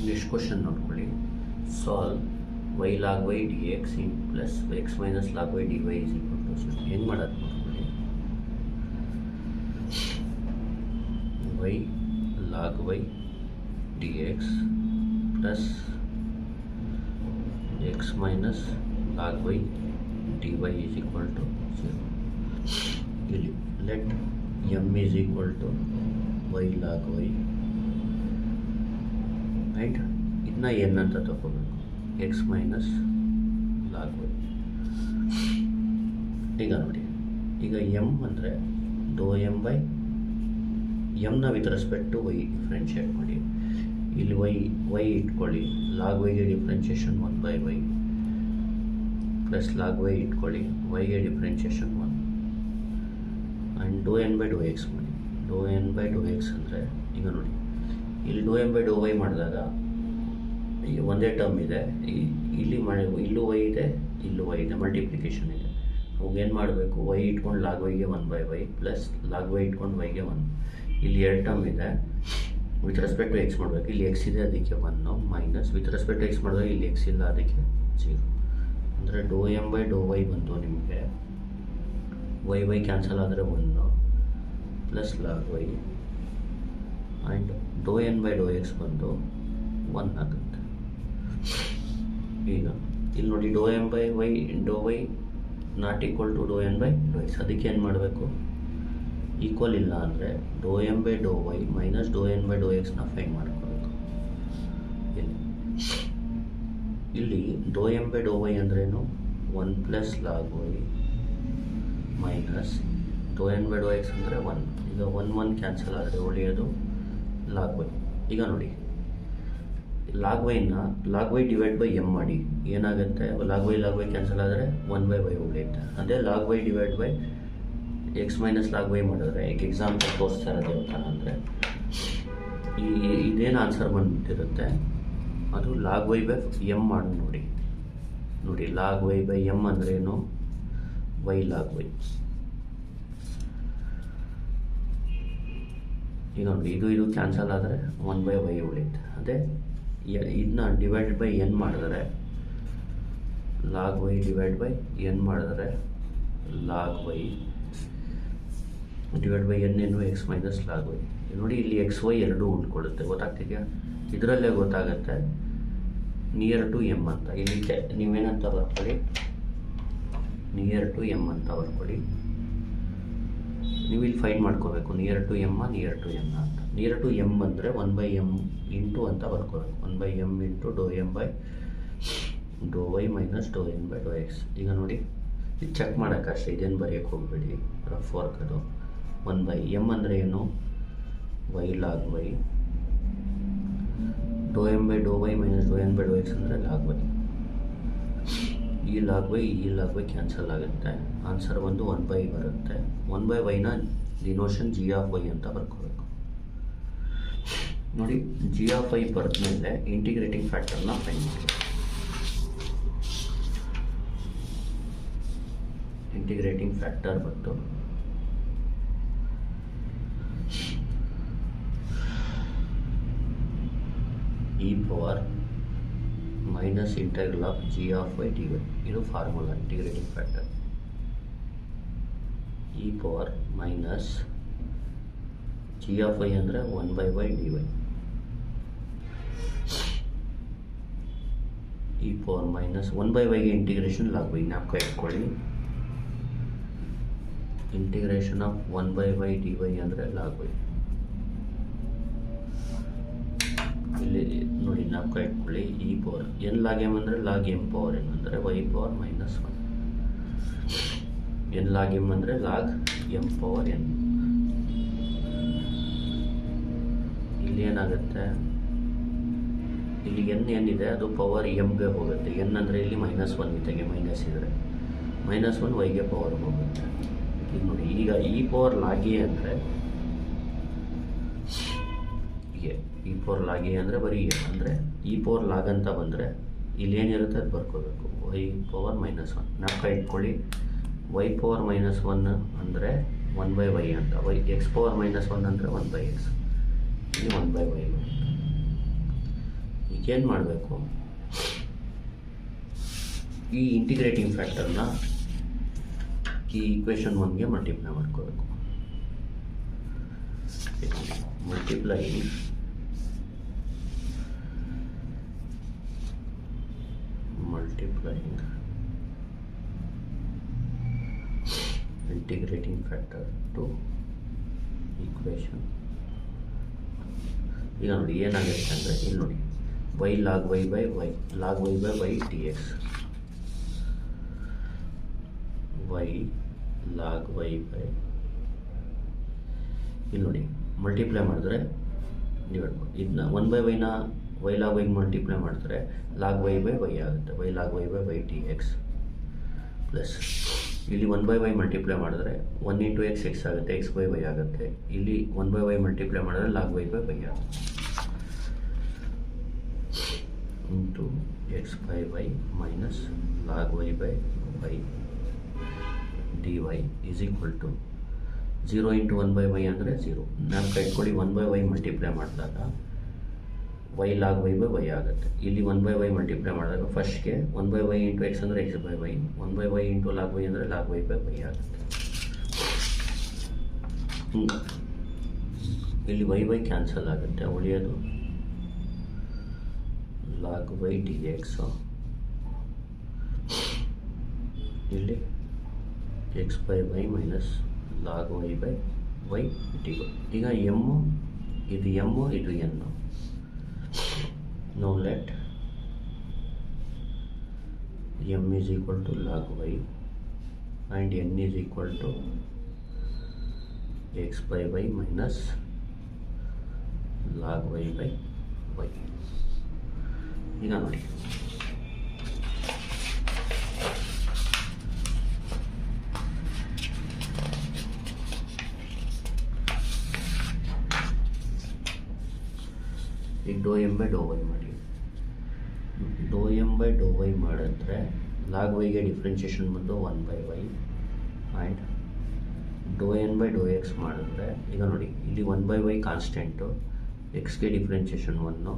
Next question ನೋಡ್ಕೊಳ್ಳಿ. Solve y log y dx plus x minus log y dy is equal to 0. ಹೆಂಗೆ ಮಾಡೋದು ನೋಡ್ಕೊಳ್ಳಿ. y log y dx plus x minus log y dy is equal to 0. ಇಲ್ಲಿ let m is equal to y log y right. ಇದನ್ನ n ಅಂತ ತಗೋಬೇಕು, x minus log y. ಈಗ ನೋಡಿ, ಈಗ m ಅಂದರೆ ಡೋ ಎಮ್ ಬೈ ಎಮ್ನ with respect to Y differentiate ಮಾಡಿ. ಇಲ್ಲಿ ವೈ ಇಟ್ಕೊಳ್ಳಿ, ಲಾಗ್ ವೈಗೆ differentiation 1/y plus log Y ಇಟ್ಕೊಳ್ಳಿ, ವೈಗೆ differentiation 1 and Dow N by Dow X ಮಾಡಿ. Do N by Dow X ಅಂದರೆ ಈಗ ನೋಡಿ, ಇಲ್ಲಿ do N by Dow Y ಮಾಡಿದಾಗ ಒಂದೇ ಟರ್ಮ್ ಇದೆ, ಇಲ್ಲಿ ಇಲ್ಲೂ ವೈ ಇದೆ, ಇಲ್ಲೂ ವೈ ಇದೆ, ಮಲ್ಟಿಪ್ಲಿಕೇಶನ್ ಇದೆ. ಅವಾಗ ಏನು ಮಾಡಬೇಕು, ವೈ ಇಟ್ಕೊಂಡು ಲಾಗ್ ವೈಗೆ 1/y ಪ್ಲಸ್ ಲಾಗ್ ವೈ ಇಟ್ಕೊಂಡು ವೈಗೆ 1. ಇಲ್ಲಿ ಎರಡು ಟರ್ಮ್ ಇದೆ, ವಿತ್ ರೆಸ್ಪೆಕ್ಟ್ ಟು ಎಕ್ಸ್ ಮಾಡಬೇಕು. ಇಲ್ಲಿ ಎಕ್ಸ್ ಇದೆ ಅದಕ್ಕೆ 1 minus with respect to X ಮಾಡಿದಾಗ ಇಲ್ಲಿ ಎಕ್ಸ್ ಇಲ್ಲ ಅದಕ್ಕೆ 0. ಅಂದರೆ do M by Dow Y ಬಂತು ನಿಮಗೆ, ವೈ ಕ್ಯಾನ್ಸಲ್ ಆದರೆ 1 plus log Y and Dow N by Dow X ಬಂದು 1 ಆಗುತ್ತೆ. ಈಗ ಇಲ್ಲಿ ನೋಡಿ, do M by Y do Y not equal to do N by Dow X. ಅದಕ್ಕೆ ಏನು ಮಾಡಬೇಕು, ಈಕ್ವಲ್ ಇಲ್ಲ ಅಂದರೆ do M by Dow Y minus Dow N by ಡೋ ಎಕ್ಸ್ನ ಫೈಂಡ್ ಮಾಡ್ಕೋಬೇಕು. ಇಲ್ಲಿ ಡೋ ಎಮ್ ಬೈ ಡೋ ವೈ ಅಂದ್ರೇನು, 1 plus log Y minus Dow N by Dow X ಅಂದರೆ 1. ಈಗ 1 ಕ್ಯಾನ್ಸಲ್ ಆದರೆ ಉಳಿಯೋದು ಲಾಗ್ ವೈ. ಈಗ ನೋಡಿ, log Y divide by M ಮಾಡಿ, ಏನಾಗುತ್ತೆ, ಲಾಗ್ ವೈ ಕ್ಯಾನ್ಸಲ್ ಆದರೆ 1/y ಉಳಿಯುತ್ತೆ. ಅದೇ log Y divide by x minus log y ಮಾಡಿದ್ರೆ, ಈಗ ಎಕ್ಸಾಂಪಲ್ ತೋರಿಸ್ತಾ ಇರೋದು ಯಾವತ್ತಾನ ಅಂದರೆ, ಇದೇನು ಆನ್ಸರ್ ಬಂದುಬಿಟ್ಟಿರುತ್ತೆ, ಅದು ಲಾಗ್ ವೈ ಬೈ ಎಮ್ ಮಾಡಿ ನೋಡಿ ಲಾಗ್ ವೈ ಬೈ ಎಮ್ ಅಂದ್ರೇನು, ವೈ ಲಾಗ್ ವೈ. ಈಗ ನೋಡಿ, ಇದು ಕ್ಯಾನ್ಸಲ್ ಆದರೆ 1/y ಉಳಿಯುತ್ತೆ. ಅದೇ ಇದನ್ನ ಡಿವೈಡ್ ಬೈ ಎನ್ ಮಾಡಿದ್ರೆ, log Y divide by N ಮಾಡಿದ್ರೆ log Y divide by N ಏನು, ಎಕ್ಸ್ ಮೈನಸ್ ಲಾಗ್ ವೈ. ನೋಡಿ, ಇಲ್ಲಿ ಎಕ್ಸ್ ವೈ ಎರಡೂ ಉಳ್ಕೊಳ್ಳುತ್ತೆ, ಗೊತ್ತಾಗ್ತಿದೆಯಾ? ಇದರಲ್ಲೇ ಗೊತ್ತಾಗುತ್ತೆ ನಿಯರ್ ಟು ಎಮ್ ಅಂತ. ಇಲ್ಲಿ ನೀವೇನಂತ ಬರ್ಕೊಳ್ಳಿ, ನಿಯರ್ ಟು ಎಮ್ ಅಂತ ಬರ್ಕೊಳ್ಳಿ. ನೀವು ಇಲ್ಲಿ ಫೈಂಡ್ ಮಾಡ್ಕೋಬೇಕು, ನಿಯರ್ ಟು ಎಮ್ ಅಂತ. ನಿಯರ್ ಟು ಎಮ್ ಅಂದರೆ 1/m ಇಂಟು ಅಂತ ಬರ್ಕೋಬೇಕು, 1/m ಇಂಟು ಡೋ M by Dow Y minus Dow N by Dow x. ಈಗ ನೋಡಿ, ಇದು ಚೆಕ್ ಮಾಡೋಕ್ಕಷ್ಟೇ, ಇದೇನು ಬರೆಯೋಕ್ಕೆ ಹೋಗ್ಬೇಡಿ, ರಫ್ ವರ್ಕ್ ಅದು. 1/m ಅಂದರೆ ಏನು, Y log Y, do M by Dow Y minus Dow N by Dow X ಅಂದರೆ ಲಾಗ್ ವೈ. ಈ ಲಾಗ್ ವೈ ಕ್ಯಾನ್ಸಲ್ ಆಗುತ್ತೆ, ಆನ್ಸರ್ ಬಂದು 1/y ಬರುತ್ತೆ. 1/yನ ಡಿನೋಷನ್ ಜಿ ಆಫ್ ವೈ ಅಂತ ಬರ್ಕೋಬೇಕು. ನೋಡಿ, ಜಿ ಆಫ್ ವೈ ಬರೆದ ಮೇಲೆ ಇಂಟಿಗ್ರೇಟಿಂಗ್ ಫ್ಯಾಕ್ಟರ್ನ ಫೈಂಡ್ ಮಾಡಿ. ಇಂಟಿಗ್ರೇಟಿಂಗ್ ಫ್ಯಾಕ್ಟರ್ ಬಂತು e power minus integral of G of Y D Y. ಇದು formula integrating factor. E power minus G of Y ಅಂದರೆ 1/y D Y. E power minus 1/yಗೆ integration log Y ಜ್ಞಾಪಕ ಇಟ್ಕೊಳ್ಳಿ. Integration of 1/y D Y ಅಂದರೆ log Y. ಇಲ್ಲಿ ನೋಡಿ, ಜ್ಞಾಪಕ ಇಟ್ಕೊಳ್ಳಿ, E power N log M ಅಂದರೆ ಲಾಗ್ ಎಮ್ ಪವರ್ ಎನ್ ಅಂದರೆ Y power minus 1. N log M ಅಂದರೆ ಲಾಗ್ ಎಮ್ ಪವರ್ ಎನ್. ಇಲ್ಲಿ ಏನಾಗುತ್ತೆ, ಇಲ್ಲಿ ಎನ್ ಏನಿದೆ ಅದು ಪವರ್ ಎಮ್ಗೆ ಹೋಗುತ್ತೆ. ಎನ್ ಅಂದರೆ ಇಲ್ಲಿ -1 ಇದ್ದಾಗೆ ಮೈನಸ್ ಇದ್ದರೆ -1 ವೈಗೆ ಪವರ್ ಹೋಗುತ್ತೆ. ಈಗ ನೋಡಿ, ಈಗ ಇ ಪವರ್ ಲಾಗ್ ಎ ಅಂದರೆ ಇ ಪವರ್ ಲಾಗ್ ಎ ಅಂದರೆ ಬರೀ ಎ ಅಂದರೆ ಇ ಪವರ್ ಲಾಗ್ ಅಂತ ಬಂದರೆ ಇಲ್ಲಿ ಏನಿರುತ್ತೆ ಅದು ಬರ್ಕೋಬೇಕು, ವೈ ಪವರ್ -1. ಜ್ಞಾಪಕ ಇಟ್ಕೊಳ್ಳಿ, ವೈ ಪವರ್ -1 ಅಂದರೆ 1/y ಅಂತ, ಎಕ್ಸ್ ಪವರ್ -1 ಅಂದರೆ 1/x. ಇಲ್ಲಿ 1/y. ಈಗ ಏನು ಮಾಡಬೇಕು, ಈ ಇಂಟಿಗ್ರೇಟಿಂಗ್ ಫ್ಯಾಕ್ಟರ್ನ ಈ ಈಕ್ವೇಷನ್ 1ಗೆ ಮಲ್ಟಿಪ್ಲೈ ಮಾಡ್ಕೋಬೇಕು. Multiplying integrating factor to equation. ಈಗ ನೋಡಿ ಏನಾಗುತ್ತೆ ಅಂದರೆ, ಇಲ್ಲಿ ನೋಡಿ y log y by y log y by y dx, y log y by, ಇಲ್ಲಿ ನೋಡಿ ಮಲ್ಟಿಪ್ಲೈ ಮಾಡಿದ್ರೆ ಡಿವೈಡ್ ಮಾಡಿ ಇದನ್ನ 1/y y log y multiply ಮಾಡಿದ್ರೆ log y by y ಆಗುತ್ತೆ, y log y by y dx plus ಇಲ್ಲಿ 1/y multiply ಮಾಡಿದ್ರೆ 1 into x x ಆಗುತ್ತೆ, x by y ಆಗುತ್ತೆ. ಇಲ್ಲಿ 1/y ಮಲ್ಟಿಪ್ಲೈ ಮಾಡಿದ್ರೆ log y by y ಆಗುತ್ತೆ into x by y minus log y by y dy is equal to 0 into 1/y ಅಂದರೆ 0. ನಾವು ಕಟ್ಕೊಳ್ಳಿ 1/y multiply ಮಾಡಿದಾಗ y log y by y ಆಗುತ್ತೆ. ಇಲ್ಲಿ 1/y multiply ಮಾಡಿದಾಗ ಫಸ್ಟ್ಗೆ 1/y ಇಂಟು x ಅಂದರೆ x by y, 1/y into log y ಅಂದರೆ log y by y ಆಗುತ್ತೆ. ಇಲ್ಲಿ y ಕ್ಯಾನ್ಸಲ್ ಆಗುತ್ತೆ, ಉಳಿಯೋದು log y dx, ಇಲ್ಲಿ x by y minus log y by y dy. ಈಗ m ಇದು n. Now let m is equal to log y and n is equal to x by y minus log y by y. ಈಗ ನೋಡಿ ಈಗ ಡೋ M by Dow y ಮಾಡಿ. ಡೋ M by Dow Y ಮಾಡಿದ್ರೆ log ವೈಗೆ differentiation ಬಂದು 1/y and Dow N by Dow X ಮಾಡಿದ್ರೆ ಈಗ ನೋಡಿ ಇಲ್ಲಿ 1/y ಕಾನ್ಸ್ಟೆಂಟು, ಎಕ್ಸ್ಗೆ ಡಿಫ್ರೆನ್ಷಿಯೇಷನ್ 1,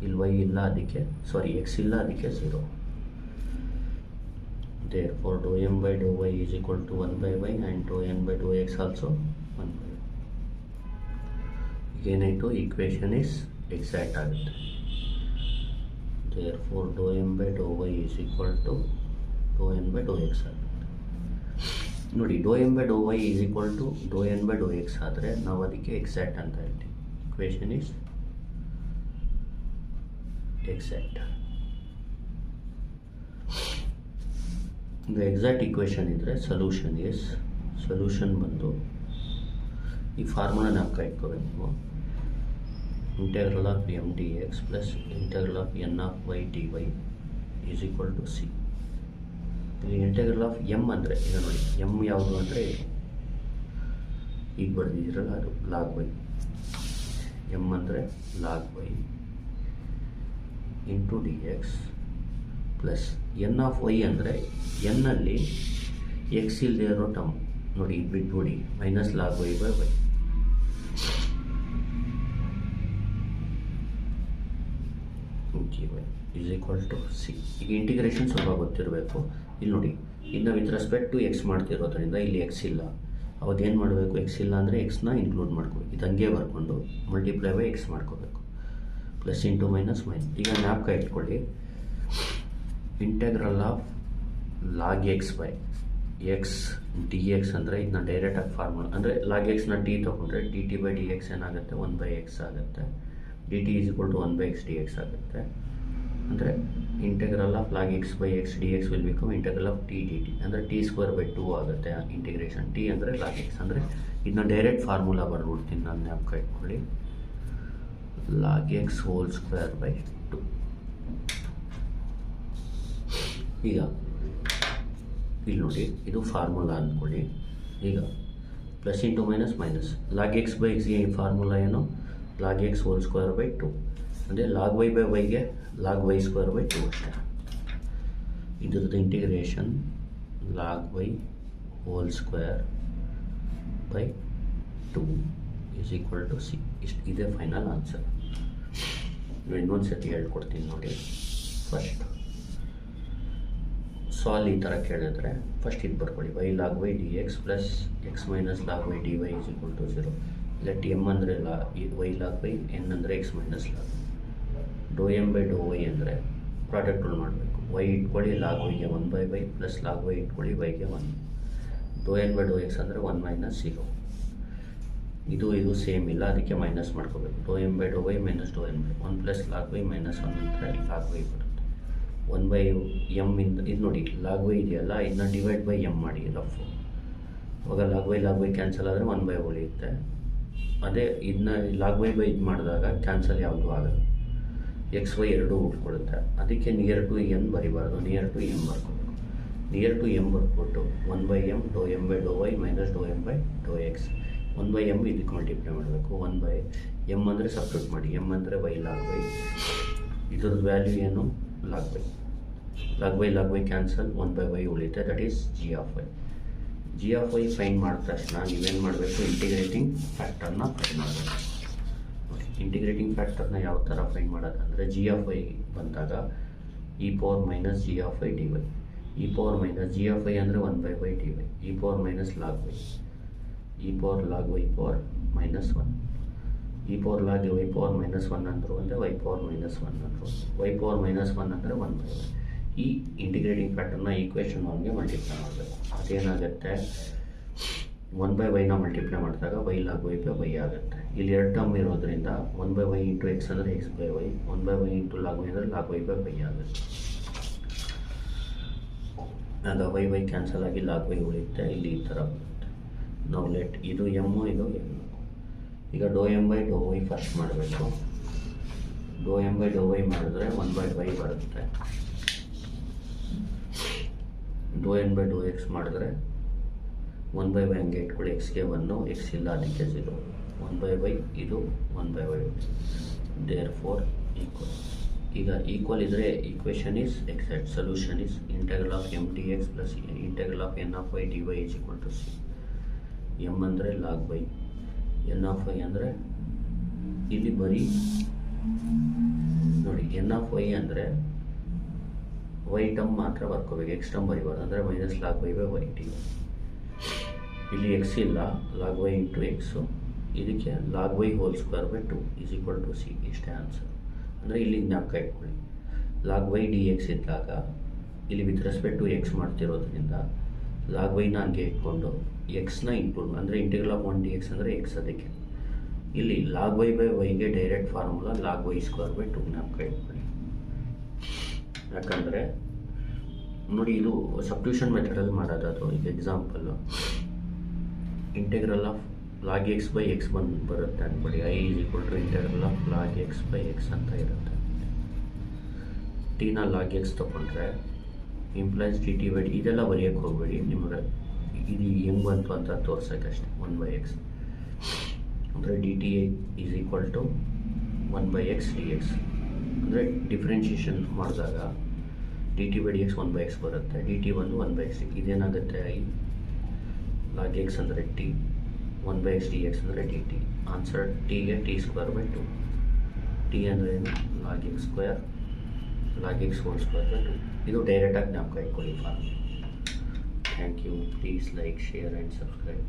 ಇಲ್ಲಿ y ಇಲ್ಲ ಅದಕ್ಕೆ x ಇಲ್ಲ ಅದಕ್ಕೆ 0. therefore dou m by dou y is equal to 1/y and dou n by dou x also 1/y. ಏನಾಯಿತು, ಈಕ್ವೇಷನ್ ಇಸ್ ಎಕ್ಸಾಕ್ಟ್ ಆಗುತ್ತೆ. therefore dou m by dou y is equal to dou n by dou x ಆಗುತ್ತೆ. ನೋಡಿ dou m by dou y is equal to dou n by dou x ಆದರೆ ನಾವು ಅದಕ್ಕೆ exact ಅಂತ ಹೇಳ್ತೀವಿ. Equation is exact. ಈಗ exact equation ಇದ್ದರೆ solution ಬಂದು ಈ ಫಾರ್ಮುಲಾ ನಾವು ಕಟ್ಕೋಬೇಕು. Integral of M D X plus integral of N of Y D Y is equal to C. ಇಲ್ಲಿ ಇಂಟೆಗ್ರಲ್ ಆಫ್ ಎಮ್ ಅಂದರೆ ಈಗ ನೋಡಿ ಎಮ್ ಯಾವುದು ಅಂದರೆ ಈಗ ಬರ್ದಿದ್ದೀರಲ್ಲ ಅದು ಲಾಗ್ ವೈ. ಎಮ್ ಅಂದರೆ log Y into D X plus N of Y ಅಂದರೆ ಎನ್ನಲ್ಲಿ ಎಕ್ಸ್ ಇಲ್ಲದೆ ಇರೋ ಟರ್ಮ್ ನೋಡಿ ಇದು ಬಿಟ್ಬಿಡಿ, minus log Y by y. G y is equal to c. ಈಗ ಇಂಟಿಗ್ರೇಷನ್ ಸ್ವಲ್ಪ ಗೊತ್ತಿರಬೇಕು. ಇಲ್ಲಿ ನೋಡಿ ಇನ್ನು ವಿತ್ ರೆಸ್ಪೆಕ್ಟ್ ಟು ಎಕ್ಸ್ ಮಾಡ್ತಿರೋದ್ರಿಂದ ಇಲ್ಲಿ ಎಕ್ಸ್ ಇಲ್ಲ, ಅವಾಗ ಏನು ಮಾಡಬೇಕು, ಎಕ್ಸ್ ಇಲ್ಲ ಅಂದರೆ ಎಕ್ಸ್ನ ಇನ್ಕ್ಲೂಡ್ ಮಾಡ್ಕೋಬೇಕು. ಇದು ಹಂಗೆ ಬರ್ಕೊಂಡು ಮಲ್ಟಿಪ್ಲೈ ಬೈ ಎಕ್ಸ್ ಮಾಡ್ಕೋಬೇಕು. Plus into minus minus. ಈಗ ಜ್ಞಾಪಕ ಇಟ್ಕೊಳ್ಳಿ, integral of log X by x d X ಅಂದರೆ ಇದನ್ನ ಡೈರೆಕ್ಟಾಗಿ ಫಾರ್ಮುಲಾ ಅಂದರೆ ಲಾಗ್ ಎಕ್ಸ್ನ ಟಿ ತೊಗೊಂಡ್ರೆ d T by D x ಏನಾಗುತ್ತೆ, 1/x ಆಗುತ್ತೆ. D T is equal to 1/x D x ಆಗುತ್ತೆ. ಅಂದರೆ integral of log X by x d x will become integral of t d t ಅಂದರೆ t square by 2 ಆಗುತ್ತೆ. Integration T ಅಂದರೆ log X ಅಂದರೆ ಇದನ್ನ direct formula ಬರ್ಬಿಡ್ತೀನಿ ನಾನು, ಜ್ಞಾಪಕ ಇಟ್ಕೊಳ್ಳಿ. Log X whole square by 2. ಈಗ ಇಲ್ಲಿ ನೋಡಿ ಇದು ಫಾರ್ಮುಲಾ ಅಂದ್ಕೊಳ್ಳಿ. ಈಗ plus into minus minus log X by ಎಕ್ಸ್ಗೆ ಫಾರ್ಮುಲಾ ಏನು, log X whole square by 2 ಅಂದರೆ ಲಾಗ್ ವೈ ಬೈ ವೈಗೆ ಲಾಗ್ ವೈ ಸ್ಕ್ವೇರ್ ಬೈ 2 ಅಷ್ಟೇ. ಇದ್ರದ್ದು integration log Y whole square by 2 is equal to C. ಇಷ್ಟು ಇದೆ ಫೈನಲ್ ಆನ್ಸರ್. ಇನ್ನೊಂದು ಸತಿ ಹೇಳ್ಕೊಡ್ತೀನಿ ನೋಡಿ. ಫಸ್ಟ್ ಸಾಲ್ ಈ ಥರ ಕೇಳಿದ್ರೆ ಫಸ್ಟ್ ಇದು ಬರ್ಕೊಳ್ಳಿ, Y log Y D X plus X minus log Y D Y is equal to 0. Let M ಅಂದರೆ ವೈ ಲಾಗ್ ವೈ, ಎನ್ ಅಂದರೆ X minus log. Do M by Dow Y ಅಂದರೆ product rule ಮಾಡಬೇಕು. Y ಇಟ್ಕೊಳ್ಳಿ log ವೈಗೆ 1/y plus log Y ಇಟ್ಕೊಳ್ಳಿ ವೈಗೆ 1. Do N by Dow X ಅಂದರೆ 1 - 0. ಇದು ಸೇಮ್ ಇಲ್ಲ, ಅದಕ್ಕೆ ಮೈನಸ್ ಮಾಡ್ಕೋಬೇಕು. Do M by Dow Y minus Dow N by 1 plus log Y minus 1 ಅಂದರೆ ಲಾಗ್ ವೈ ಬರುತ್ತೆ. 1/m ಇಂದ ಇದು ನೋಡಿ ಲಾಗ್ ವೈ ಇದೆಯಲ್ಲ, ಇದನ್ನ ಡಿವೈಡ್ ಬೈ ಎಮ್ ಮಾಡಿ ರಫ್. ಅವಾಗ ಲಾಗ್ ವೈ ಕ್ಯಾನ್ಸಲ್ ಆದರೆ 1/y ಉಳಿಯುತ್ತೆ. ಅದೇ ಇದನ್ನ ಲಾಗ್ ವೈ ಬೈ ಇದು ಮಾಡಿದಾಗ ಕ್ಯಾನ್ಸಲ್ ಯಾವುದು ಆಗಲ್ಲ, ಎಕ್ಸ್ ವೈ ಎರಡೂ ಉಳ್ಕೊಳ್ಳುತ್ತೆ. ಅದಕ್ಕೆ ನಿಯರ್ ಟು ಎನ್ ಬರಿಬಾರ್ದು, ನಿಯರ್ ಟು ಎಮ್ ಬರ್ಕೋಬೇಕು. ನಿಯರ್ ಟು ಎಮ್ ಬರ್ಕೊಟ್ಟು 1/m do M by Dow Y minus do M by Dow X. 1/m ಇದಕ್ಕೆ ಮಲ್ಟಿಪ್ಲೈ ಮಾಡಬೇಕು. 1/m ಅಂದರೆ ಸಬ್ಸ್ಟಿಟ್ಯೂಟ್ ಮಾಡಿ, ಎಮ್ ಅಂದರೆ ವೈ ಲಾಗ್ ವೈ. ಇದ್ರದ್ದು ವ್ಯಾಲ್ಯೂ ಏನು ಲಾಗ್ ವೈ ಕ್ಯಾನ್ಸಲ್, 1/y ಉಳಿಯುತ್ತೆ. That is g of y. G of y find ಮಾಡಿದ ತಕ್ಷಣ ನೀವೇನು ಮಾಡಬೇಕು, ಇಂಟಿಗ್ರೇಟಿಂಗ್ ಫ್ಯಾಕ್ಟರ್ನ ಫೈನ್ ಮಾಡಬೇಕು. ಇಂಟಿಗ್ರೇಟಿಂಗ್ ಫ್ಯಾಕ್ಟರ್ನ ಯಾವ ಥರ ಫೈನ್ ಮಾಡೋದಂದರೆ, ಜಿ ಆಫ್ ವೈ ಬಂದಾಗ e power minus G of Y D Y. E power minus G of Y ಅಂದರೆ 1/y D Y. E power minus log y, E power log y power minus 1. E power log y power minus 1 ಅಂದರು ಅಂದರೆ Y power minus 1 ಅಂದರು. Y power minus 1 ಅಂದರೆ 1/y. ಈ integrating ಫ್ಯಾಕ್ಟರ್ನ equation 1ಗೆ multiply ಮಾಡಬೇಕು. ಅದೇನಾಗುತ್ತೆ, 1/y ಮಲ್ಟಿಪ್ಲೈ ಮಾಡಿದಾಗ y log Y by y ಆಗುತ್ತೆ. ಇಲ್ಲಿ ಎರಡು ಟರ್ಮ್ ಇರೋದ್ರಿಂದ 1/y ಇಂಟು ಎಕ್ಸ್ ಅಂದರೆ x/y, 1/y into log y ಅಂದರೆ ಲಾಗ್ ವೈ ಬೈ ವೈ ಆಗುತ್ತೆ. ಆಗ ವೈ ಕ್ಯಾನ್ಸಲ್ ಆಗಿ ಲಾಗ್ ವೈ ಉಳಿಯುತ್ತೆ. ಇಲ್ಲಿ ಈ ಥರ ಬರುತ್ತೆ. ನಾವು ಲೆಟ್ ಇದು ಎಮ್ಮು ಇದು ಎಮ್. ಈಗ ಡೋ M by Dow Y first ಮಾಡಬೇಕು. Do M by Dow Y ಮಾಡಿದ್ರೆ 1/y ಬರುತ್ತೆ. Do N by Dow X ಮಾಡಿದ್ರೆ 1/y ಹಂಗೆ ಇಟ್ಕೊಳ್ಳಿ, ಎಕ್ಸ್ಗೆ 1, ಎಕ್ಸ್ ಇಲ್ಲ ಅದಕ್ಕೆ 0. 1/y ಇದು 1/y. Therefore equal. ಈಗ ಈಕ್ವಲ್ ಇದ್ದರೆ equation is exact. Solution is integral of M D X plus integral of N of Y D Y is equal to C. M ಅಂದರೆ log Y, N of Y ಅಂದರೆ ಇಲ್ಲಿ ಬರೀ ನೋಡಿ, N of Y ಅಂದರೆ Y term ಮಾತ್ರ ಬರ್ಕೋಬೇಕು, X term ಬರಿಬಾರ್ದು. ಅಂದರೆ minus log Y by Y D Y. ಇಲ್ಲಿ ಎಕ್ಸ್ ಇಲ್ಲ, ಲಾಗ್ ವೈ ಇಂಟು ಎಕ್ಸು. ಇದಕ್ಕೆ log Y whole square by 2 is equal to c. ಇಷ್ಟೇ ಆನ್ಸರ್. ಅಂದರೆ ಇಲ್ಲಿ ಜ್ಞಾಪಕ ಇಟ್ಕೊಳ್ಳಿ, ಲಾಗ್ ವೈ ಡಿ ಎಕ್ಸ್ ಇದ್ದಾಗ ಇಲ್ಲಿ ವಿತ್ ರೆಸ್ಪೆಕ್ಟ್ ಟು ಎಕ್ಸ್ ಮಾಡ್ತಿರೋದ್ರಿಂದ ಲಾಗ್ ವೈನ ಹಂಗೆ ಇಟ್ಕೊಂಡು ಎಕ್ಸ್ನ ಇನ್ಕ್ಲೂಡ್ ಅಂದರೆ ಇಂಟಿಗ್ರಲ್ ಆಫ್ 1 ಡಿ ಎಕ್ಸ್ ಅಂದರೆ ಎಕ್ಸ್. ಅದಕ್ಕೆ ಇಲ್ಲಿ ಲಾಗ್ ವೈ ಬೈ ವೈಗೆ direct formula log Y square by 2 ಜ್ಞಾಪಕ ಇಟ್ಕೊಳ್ಳಿ. ಯಾಕಂದರೆ ನೋಡಿ, ಇದು ಸಬ್ಸ್ಟಿಟ್ಯೂಷನ್ ಮೆಥಡಲ್ಲಿ ಮಾಡೋದು. ಈಗ example integral of log X by X ಬರುತ್ತೆ ಅಂದ್ಬಿಡಿ. I is equal to integral of log X by X ಅಂತ ಇರುತ್ತೆ. ಟಿನ ಲಾಗ್ ಎಕ್ಸ್ ತೊಗೊಂಡ್ರೆ implies D T by D. ಇದೆಲ್ಲ ಬರೆಯೋಕ್ಕೆ ಹೋಗಬೇಡಿ, ನಿಮಗೆ ಇದು ಹೆಂಗೆ ಬಂತು ಅಂತ ತೋರ್ಸೋಕ್ಕಷ್ಟೇ. 1/x ಅಂದರೆ D T is equal to 1/x D X. ಅಂದರೆ ಡಿಫ್ರೆನ್ಷಿಯೇಷನ್ ಮಾಡಿದಾಗ D T by D X 1/x ಬರುತ್ತೆ. ಡಿ ಟಿ ಬಂದು 1/x. ಇದೇನಾಗುತ್ತೆ, ಐ ಲಾಗ್ ಎಕ್ಸ್ ಅಂದರೆ ಟಿ, 1/x ಡಿ ಎಕ್ಸ್ ಅಂದರೆ ಡಿ ಟಿ. ಆನ್ಸರ್ ಟಿಗೆ ಟಿ ಸ್ಕ್ವೇರ್ ಬೈ 2. ಟಿ ಅಂದರೆ log X square, log X whole square by 2. ಇದು ಡೈರೆಕ್ಟಾಗಿ ಜ್ಞಾಪಕ ಇಟ್ಕೊಳ್ಳಿ form. Thank you. Please like, share and subscribe.